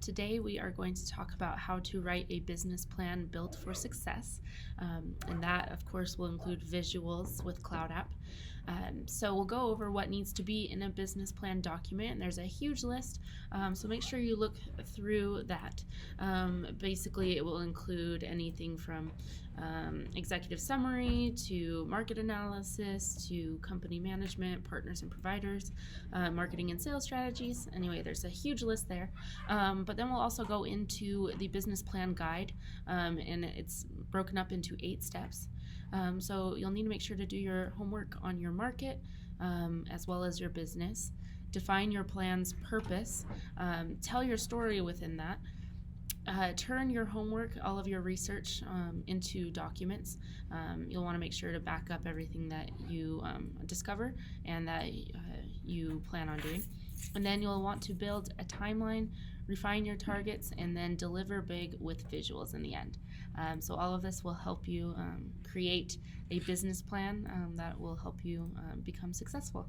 Today we are going to talk about how to write a business plan built for success. And that, of course, will include visuals with Cloud App. So we'll go over what needs to be in a business plan document. And there's a huge list, so make sure you look through that. Basically, it will include anything from executive summary to market analysis to company management, partners and providers, marketing and sales strategies. Anyway, there's a huge list there. But then we'll also go into the business plan guide, and it's broken up into 8 steps. So you'll need to make sure to do your homework on your market, as well as your business. Define your plan's purpose. Tell your story within that. Turn your homework, all of your research, into documents. You'll want to make sure to back up everything that you discover and that you plan on doing. And then you'll want to build a timeline, refine your targets, and then deliver big with visuals in the end. So all of this will help you create a business plan that will help you become successful.